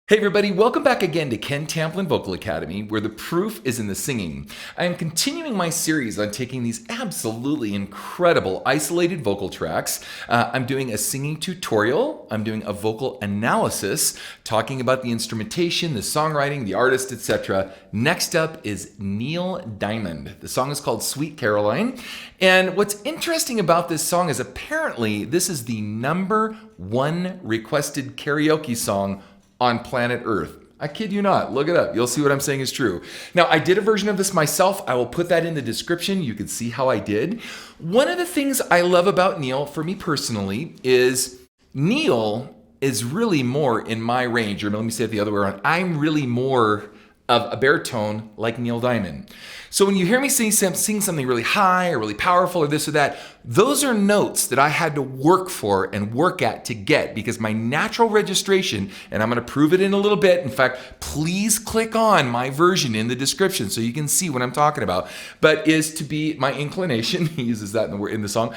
Hey everybody, welcome back again to Ken Tamplin Vocal Academy, where the proof is in the singing. I am continuing my series on taking these absolutely incredible isolated vocal tracks. I'm doing a singing tutorial, I'm doing a vocal analysis, talking about the instrumentation, the songwriting, the artist, etc. Next up is Neil Diamond. The song is called Sweet Caroline. And what's interesting about this song is apparently this is the #1 requested karaoke song on planet Earth. I kid you not. Look it up. You'll see what I'm saying is true. Now, I did a version of this myself. I will put that in the description. You can see how I did. One of the things I love about Neil, for me personally, is Neil is really more in my range, or let me say it the other way around. I'm really more of a baritone like Neil Diamond. So when you hear me sing something really high or really powerful or this or that, those are notes that I had to work for and work at to get, because my natural registration, and I'm going to prove it in a little bit. In fact, please click on my version in the description so you can see what I'm talking about. But is to be, my inclination, he uses that in the song,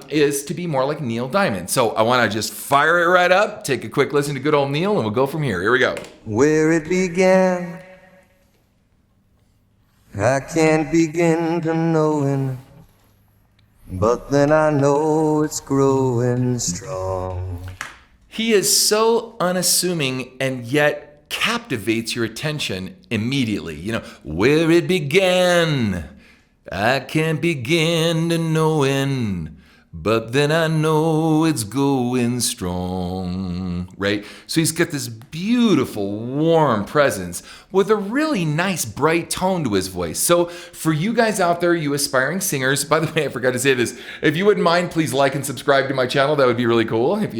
is to be more like Neil Diamond. So I want to just fire it right up, take a quick listen to good old Neil, and we'll go from here. Here we go. Where it began, I can't begin to knowing, but then I know it's growing strong. He is so unassuming and yet captivates your attention immediately. You know, where it began, I can't begin to knowing, but then I know it's going strong, right? So he's got this beautiful, warm presence with a really nice, bright tone to his voice. So for you guys out there, you aspiring singers, by the way, I forgot to say this. If you wouldn't mind, please like and subscribe to my channel. That would be really cool. If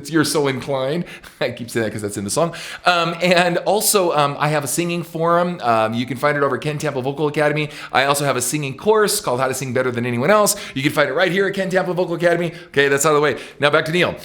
you're so inclined. I keep saying that because that's in the song. And also, I have a singing forum. You can find it over at Ken Tamplin Vocal Academy. I also have a singing course called How to Sing Better Than Anyone Else. You can find it right here at Ken Tamplin Vocal Academy. Okay, that's out of the way. Now back to Neil.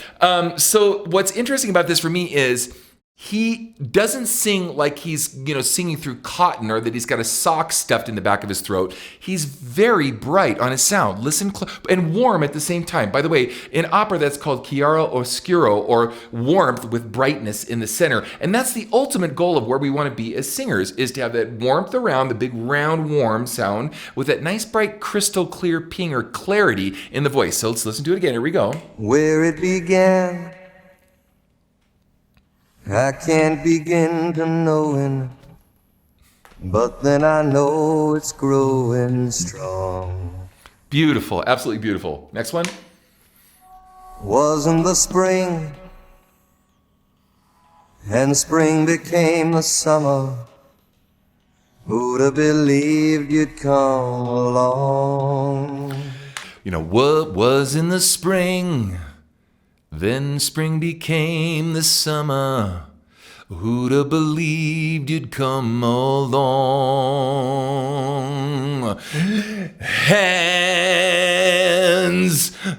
So what's interesting about this for me is he doesn't sing like he's, singing through cotton or that he's got a sock stuffed in the back of his throat. He's very bright on his sound. Listen, and warm at the same time. By the way, in opera, that's called chiaro oscuro, or warmth with brightness in the center. And that's the ultimate goal of where we want to be as singers, is to have that warmth around, the big round warm sound with that nice bright crystal clear ping or clarity in the voice. So let's listen to it again. Here we go. Where it began, I can't begin to knowing, but then I know it's growing strong. Beautiful, absolutely beautiful. Next one. Wasn't the spring, and spring became the summer. Who'd have believed you'd come along? What was in the spring? Then spring became the summer. Who'd have believed you'd come along? Hands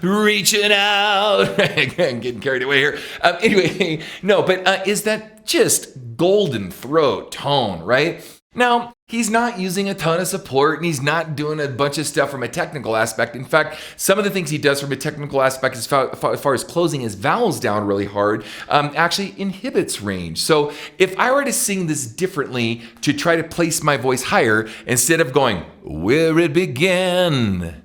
reaching out. I'm getting carried away here. Anyway, no, but is that just golden throat tone, right? Now, he's not using a ton of support, and he's not doing a bunch of stuff from a technical aspect. In fact, some of the things he does from a technical aspect, as far as closing his vowels down really hard, actually inhibits range. So if I were to sing this differently to try to place my voice higher, instead of going, where it began,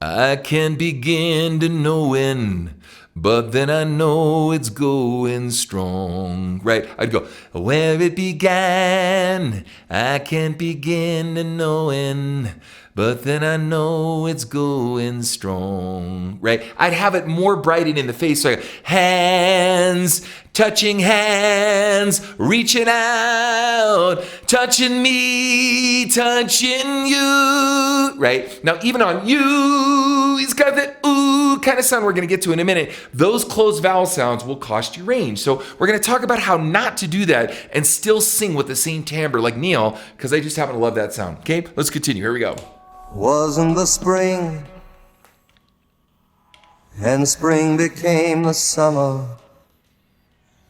I can't begin to knowing, but then I know it's going strong, right? I'd go, where it began, I can't begin to knowing, but then I know it's going strong, right? I'd have it more brightened in the face. So I go, hands, touching hands, reaching out, touching me, touching you, right? Now, even on you, he's got that ooh kind of sound we're going to get to in a minute. Those closed vowel sounds will cost you range. So we're going to talk about how not to do that and still sing with the same timbre like Neil, because I just happen to love that sound. Okay, let's continue. Here we go. Wasn't the spring, and spring became the summer.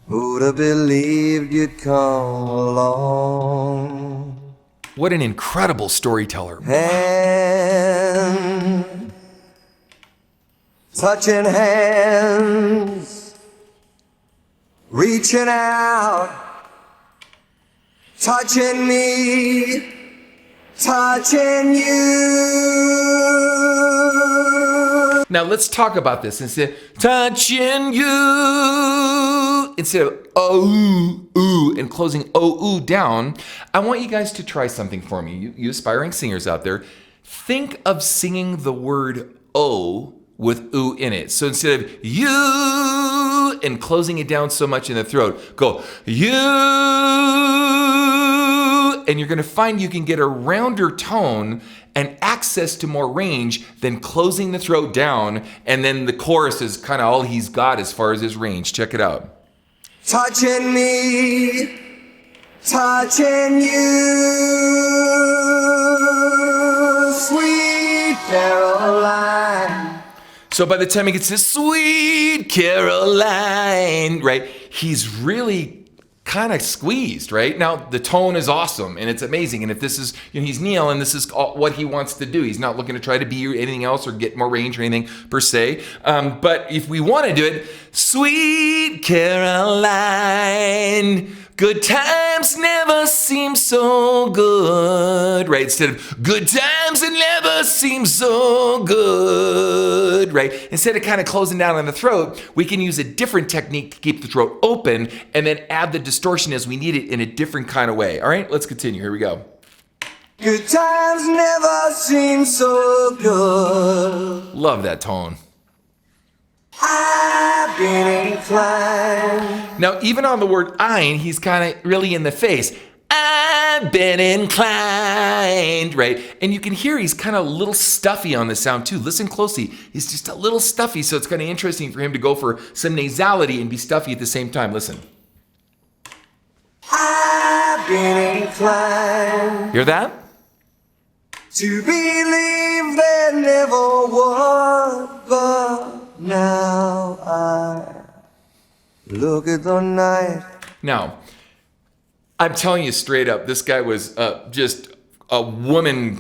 Who'd have believed you'd come along? What an incredible storyteller. Hand, touching hands, reaching out, touching me, touching you. Now let's talk about this. Instead of touching you, instead of oh, ooh, and closing oh, ooh down, I want you guys to try something for me. You aspiring singers out there, think of singing the word oh with ooh in it. So instead of you and closing it down so much in the throat, go you, and you're gonna find you can get a rounder tone and access to more range than closing the throat down, and then the chorus is kind of all he's got as far as his range. Check it out. Touching me, touching you, sweet Caroline. So by the time he gets to Sweet Caroline, right, he's really kind of squeezed, right? Now, the tone is awesome and it's amazing. And if this is, he's Neil and this is what he wants to do. He's not looking to try to be anything else or get more range or anything per se. But if we want to do it, Sweet Caroline, good times never seem so good, right? Instead of good times it never seem so good, right? Instead of kind of closing down on the throat, we can use a different technique to keep the throat open and then add the distortion as we need it in a different kind of way. All right, let's continue. Here we go. Good times never seem so good. Love that tone. I've been inclined. Now, even on the word ein, he's kind of really in the face. I've been inclined, right? And you can hear he's kind of a little stuffy on the sound too. Listen closely. He's just a little stuffy, so it's kind of interesting for him to go for some nasality and be stuffy at the same time. Listen. I've been inclined. Hear that? To believe there never was, but now I look at the night. Now, I'm telling you straight up, this guy was just a woman,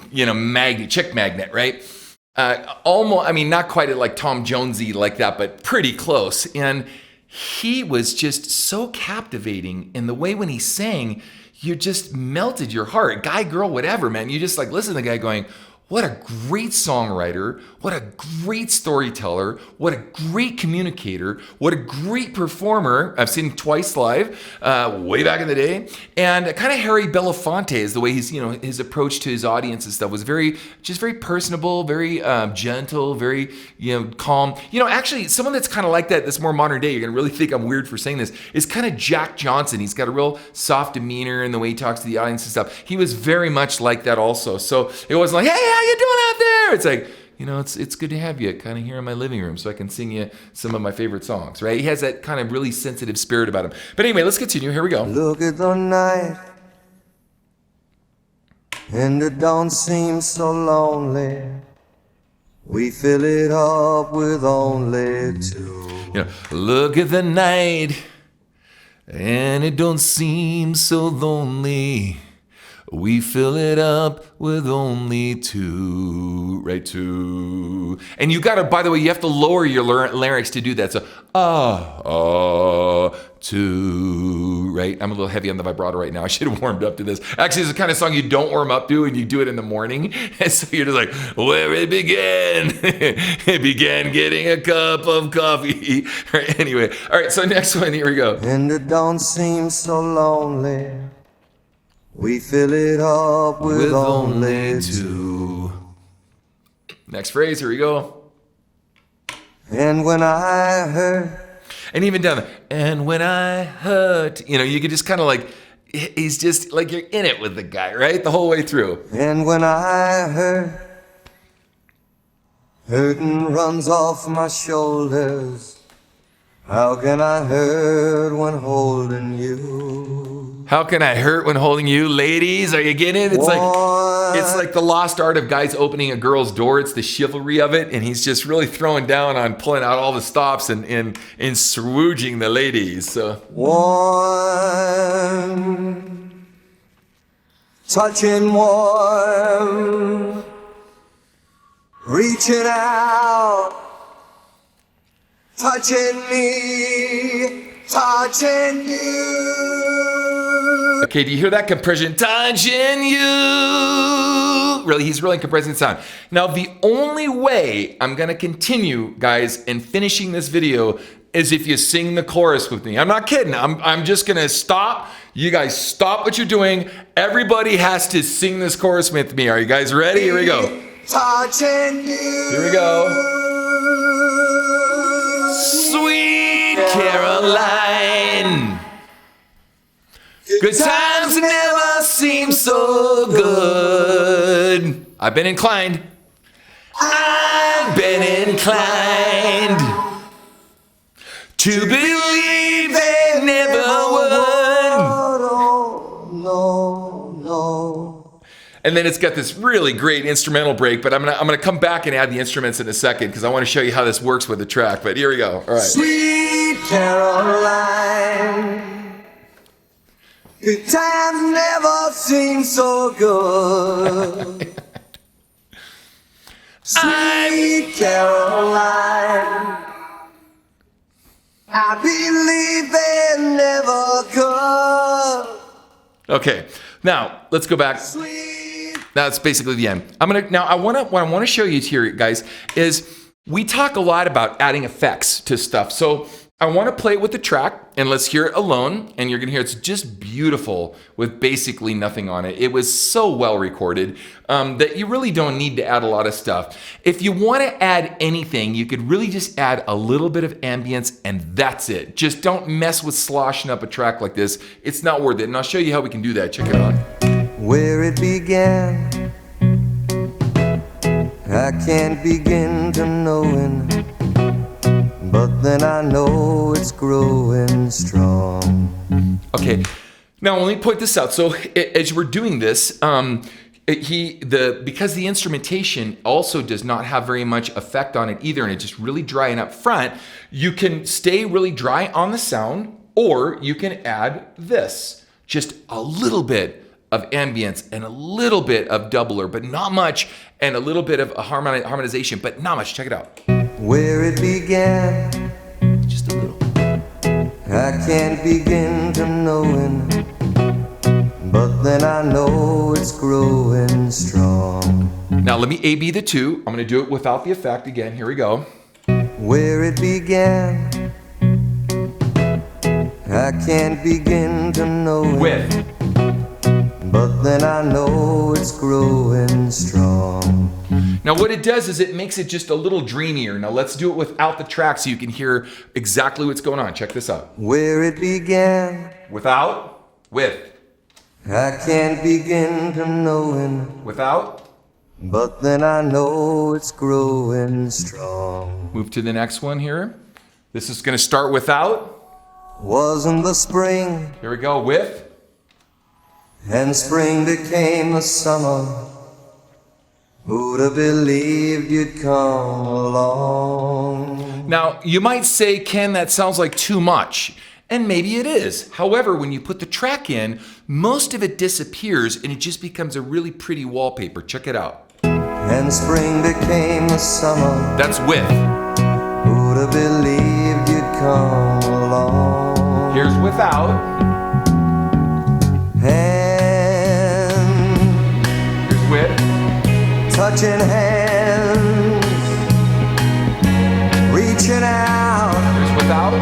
chick magnet, right? Almost, I mean, not quite like Tom Jonesy like that, but pretty close. And he was just so captivating in the way when he sang, you just melted your heart. Guy, girl, whatever, man. You just like listen to the guy going, what a great songwriter, what a great storyteller, what a great communicator, what a great performer. I've seen him twice live, way back in the day. And kind of Harry Belafonte is the way he's, his approach to his audience and stuff was very personable, very gentle, very, calm. Actually, someone that's kind of like that, that's more modern day, you're going to really think I'm weird for saying this, is kind of Jack Johnson. He's got a real soft demeanor in the way he talks to the audience and stuff. He was very much like that also. So it wasn't like, hey, how you doing out there? It's like, it's good to have you kind of here in my living room so I can sing you some of my favorite songs, right? He has that kind of really sensitive spirit about him. But anyway, let's continue. Here we go. Look at the night, and it don't seem so lonely. We fill it up with only two. Look at the night, and it don't seem so lonely. We fill it up with only two, right? Two. And you gotta, by the way, you have to lower your larynx to do that. So, two, right? I'm a little heavy on the vibrato right now. I should have warmed up to this. Actually, it's the kind of song you don't warm up to and you do it in the morning. And so you're just like, where it began. It began getting a cup of coffee. Right? Anyway, all right, so next one, here we go. And it don't seem so lonely. We fill it up with only two. Next phrase, here we go. And when I hurt. And even down there, and when I hurt, you could just kind of like, he's just like you're in it with the guy, right? The whole way through. And when I hurting runs off my shoulders. How can I hurt when holding you? How can I hurt when holding you? Ladies, are you getting it? It's like the lost art of guys opening a girl's door. It's the chivalry of it. And he's just really throwing down on pulling out all the stops and swooging the ladies. So warm, touching warm, reaching out, touching me, touching you. Okay, do you hear that compression? Touching you. Really, he's really compressing the sound. Now, the only way I'm gonna continue, guys, and finishing this video is if you sing the chorus with me. I'm not kidding. I'm just gonna stop. You guys stop what you're doing. Everybody has to sing this chorus with me. Are you guys ready? Here we go. Touching you. Here we go. Sweet Caroline. Good times never seem so good. I've been inclined. I've been inclined to believe they never would. No. And then it's got this really great instrumental break, but I'm gonna come back and add the instruments in a second because I want to show you how this works with the track. But here we go. All right. Sweet Caroline. Good times never seem so good. Sweet Caroline, I believe they never could. Okay, now let's go back. Sweet. That's basically the end. What I want to show you here, guys, is we talk a lot about adding effects to stuff. So I want to play it with the track, and let's hear it alone. And you're gonna hear it's just beautiful with basically nothing on it. It was so well recorded that you really don't need to add a lot of stuff. If you want to add anything, you could really just add a little bit of ambience, and that's it. Just don't mess with sloshing up a track like this. It's not worth it. And I'll show you how we can do that. Check it out. Where it began, I can't begin to knowing, but then I know it's growing strong. Okay, now let me point this out. So as we're doing this, because the instrumentation also does not have very much effect on it either, and it's just really dry and up front, you can stay really dry on the sound, or you can add this, just a little bit of ambience and a little bit of doubler, but not much, and a little bit of a harmonization, but not much. Check it out. Where it began, Just a little. I can't begin to knowing, but then I know it's growing strong. Now let me A-B the two. I'm gonna do it without the effect again. Here we go. Where it began, I can't begin to knowing, With. but then I know it's growing strong. Now what it does is it makes it just a little dreamier. Now let's do it without the track so you can hear exactly what's going on. Check this out. Where it began, Without, with, I can't begin to knowing, without. but then I know it's growing strong. Move to the next one here. This is gonna start without. Wasn't the spring, Here we go, with. and spring became the summer. Who'd have believed you'd come along? Now you might say, Ken, that sounds like too much. And maybe it is. However, when you put the track in, most of it disappears and it just becomes a really pretty wallpaper. Check it out. And spring became the summer. That's with. Who'd have believed you'd come along? Here's without. And Here's with. touching hands, reaching out, Here's without.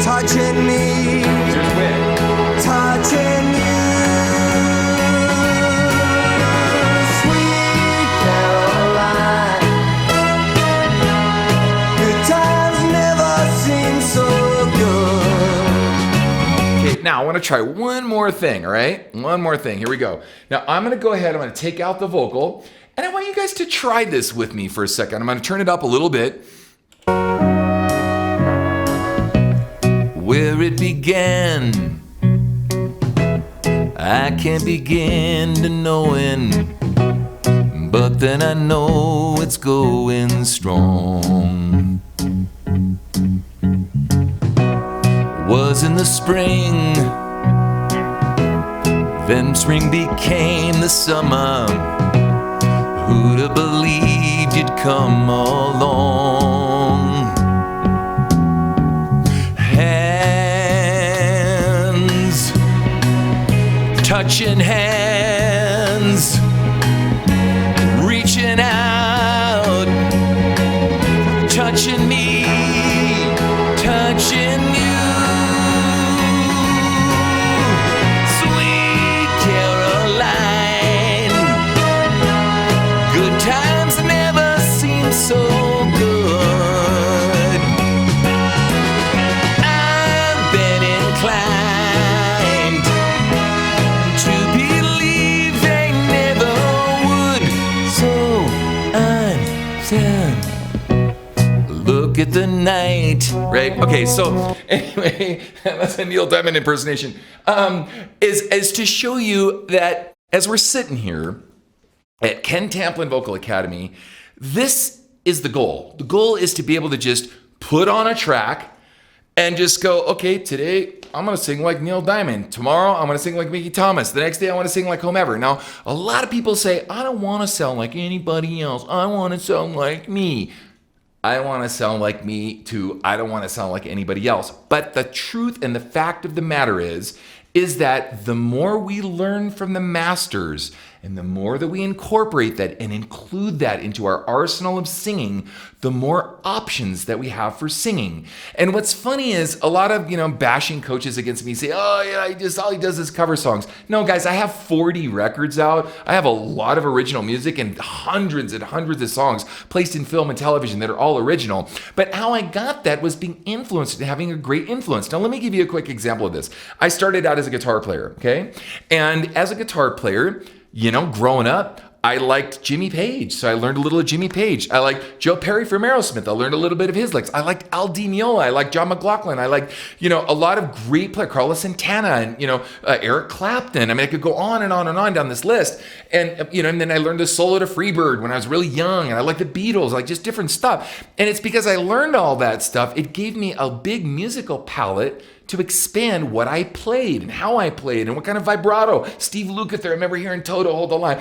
touching me, Here's with. touching you. Sweet Caroline, good times never seem so good. Okay, now I want to try one more thing, all right? One more thing. Here we go. Now I'm going to go ahead. I'm going to take out the vocal, and I want you guys to try this with me for a second. I'm going to turn it up a little bit. Where it began, I can't begin to knowing, but then I know it's going strong. Was in the spring, then spring became the summer. Who'd have believed you'd come along? Hands touching hands, reaching out, touching me, touching you. Sweet Caroline, good times never seem so good. I've been inclined to believe they never would. So until look at the night, right? Okay, so anyway, that's a Neil Diamond impersonation. Is to show you that as we're sitting here at Ken Tamplin Vocal Academy, this is the goal. The goal is to be able to just put on a track and just go, okay, today I'm gonna sing like Neil Diamond. Tomorrow I'm gonna sing like Mickey Thomas. The next day I wanna sing like whomever. Now, a lot of people say, I don't wanna sound like anybody else. I wanna sound like me. I want to sound like me too. I don't want to sound like anybody else. But the truth and the fact of the matter is that the more we learn from the masters and the more that we incorporate that and include that into our arsenal of singing, the more options that we have for singing. And what's funny is a lot of, bashing coaches against me say, oh yeah, all he does is cover songs. No, guys, I have 40 records out. I have a lot of original music and hundreds of songs placed in film and television that are all original. But how I got that was being influenced and having a great influence. Now, let me give you a quick example of this. I started out as a guitar player, okay? And as a guitar player, growing up, I liked Jimmy Page, so I learned a little of Jimmy Page. I liked Joe Perry from Aerosmith. I learned a little bit of his licks. I liked Al Di Meola. I liked John McLaughlin. I liked, a lot of great players, Carlos Santana and, Eric Clapton. I mean, I could go on and on and on down this list. And, and then I learned the solo to Freebird when I was really young. And I liked the Beatles, like just different stuff. And it's because I learned all that stuff. It gave me a big musical palette to expand what I played and how I played and what kind of vibrato. Steve Lukather, I remember hearing Toto hold the line.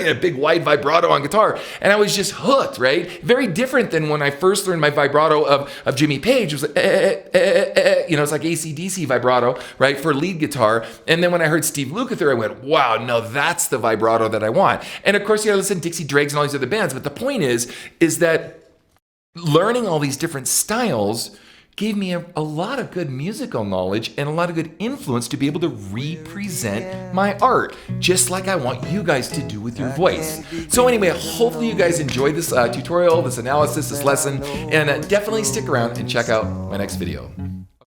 A big wide vibrato on guitar. And I was just hooked, right? Very different than when I first learned my vibrato of Jimmy Page. It was like, it's like AC/DC vibrato, right? For lead guitar. And then when I heard Steve Lukather, I went, wow, no, that's the vibrato that I want. And of course, you gotta listen to Dixie Dregs and all these other bands. But the point is that learning all these different styles gave me a lot of good musical knowledge and a lot of good influence to be able to represent my art, just like I want you guys to do with your voice. So anyway, hopefully you guys enjoyed this tutorial, this analysis, this lesson, and definitely stick around and check out my next video.